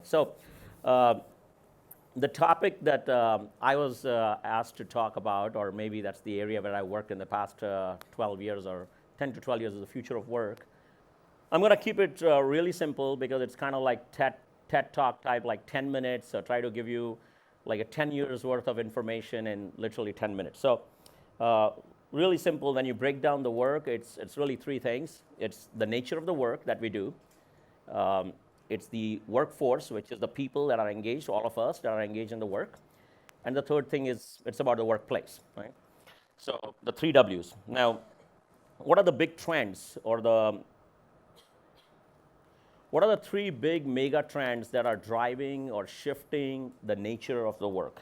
So, the topic that I was asked to talk about, or maybe that's the area where I worked in the past 12 years or 10 to 12 years, is the future of work. I'm going to keep it really simple because it's kind of like TED Talk type, like 10 minutes. So try to give you like a 10 years worth of information in literally 10 minutes. So really simple. When you break down the work, it's really three things. It's the nature of the work that we do. It's the workforce, which is the people that are engaged, all of us that are engaged in the work. And the third thing is it's about the workplace, right? So the three W's. Now, what are the big trends or what are the three big mega trends that are driving or shifting the nature of the work?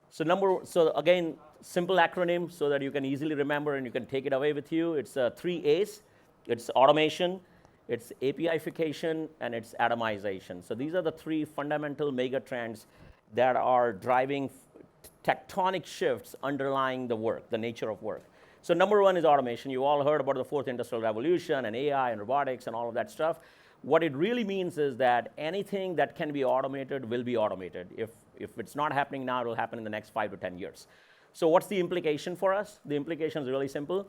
So again, simple acronym so that you can easily remember and you can take it away with you. It's three A's. It's automation, it's APIfication, and it's atomization. So these are the three fundamental mega trends that are driving tectonic shifts underlying the work, the nature of work. So number one is automation. You all heard about the fourth industrial revolution and AI and robotics and all of that stuff. What it really means is that anything that can be automated will be automated. If it's not happening now, it will happen in the next 5 to 10 years. So what's the implication for us? The implication is really simple.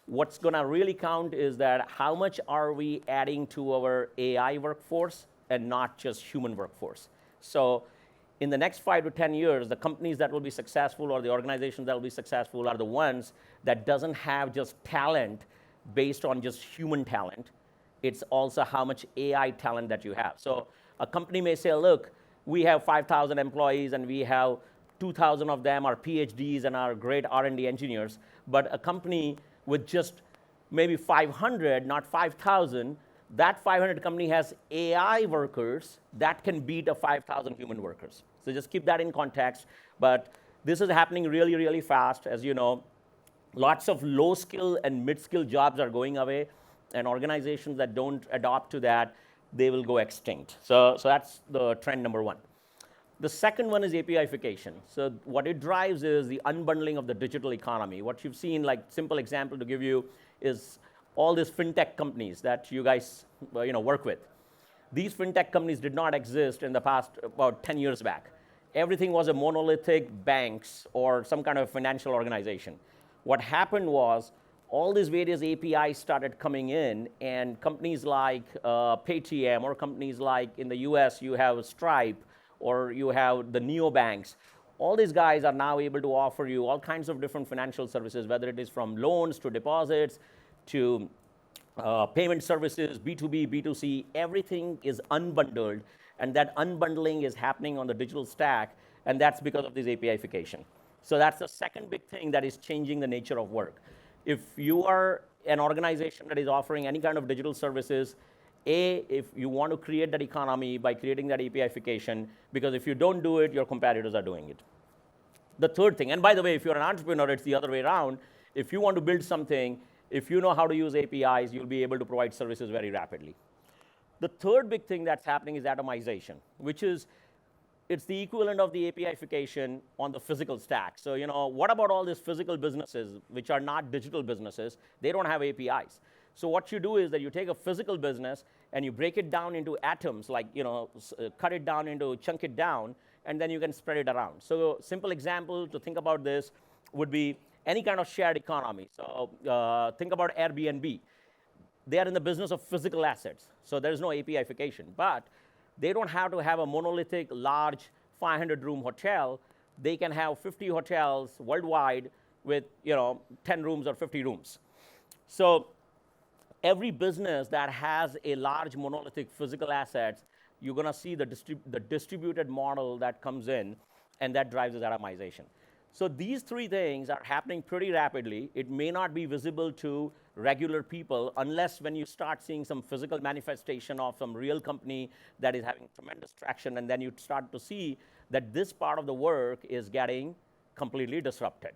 What's going to really count is that how much are we adding to our AI workforce and not just human workforce. So in the next 5 to 10 years, the companies that will be successful or the organizations that will be successful are the ones that doesn't have just talent based on just human talent. It's also how much AI talent that you have. So a company may say, look, we have 5,000 employees and we have 2,000 of them are PhDs and are great R&D engineers. But a company with just maybe 500, not 5,000, that 500 company has AI workers that can beat a 5,000 human workers. So just keep that in context. But this is happening really, really fast. As you know, lots of low skill and mid skill jobs are going away. And organizations that don't adopt to that, they will go extinct. So that's the trend number one. The second one is APIfication. So what it drives is the unbundling of the digital economy. What you've seen, like simple example to give you, is all these fintech companies that you guys work with. These fintech companies did not exist in the past about 10 years back. Everything was a monolithic banks or some kind of financial organization. What happened was all these various APIs started coming in, and companies like Paytm, or companies like in the US, you have Stripe, or you have the neobanks. All these guys are now able to offer you all kinds of different financial services, whether it is from loans to deposits to payment services, B2B, B2C. Everything is unbundled, and that unbundling is happening on the digital stack, and that's because of this APIfication. So that's the second big thing that is changing the nature of work. If you are an organization that is offering any kind of digital services, if you want to create that economy by creating that APIfication, because if you don't do it, your competitors are doing it. The third thing, and by the way, if you're an entrepreneur, it's the other way around. If you want to build something, if you know how to use APIs, you'll be able to provide services very rapidly. The third big thing that's happening is atomization, which is it's the equivalent of the APIfication on the physical stack. So, what about all these physical businesses, which are not digital businesses? They don't have APIs. So what you do is that you take a physical business and you break it down into atoms, like, cut it down into, chunk it down, and then you can spread it around. So simple example to think about this would be any kind of shared economy. So think about Airbnb. They are in the business of physical assets. So there's no APIfication. But they don't have to have a monolithic, large 500-room hotel. They can have 50 hotels worldwide with 10 rooms or 50 rooms. So every business that has a large monolithic physical assets, you're going to see the distributed model that comes in, and that drives this atomization. So these three things are happening pretty rapidly. It may not be visible to regular people unless when you start seeing some physical manifestation of some real company that is having tremendous traction, and then you start to see that this part of the work is getting completely disrupted.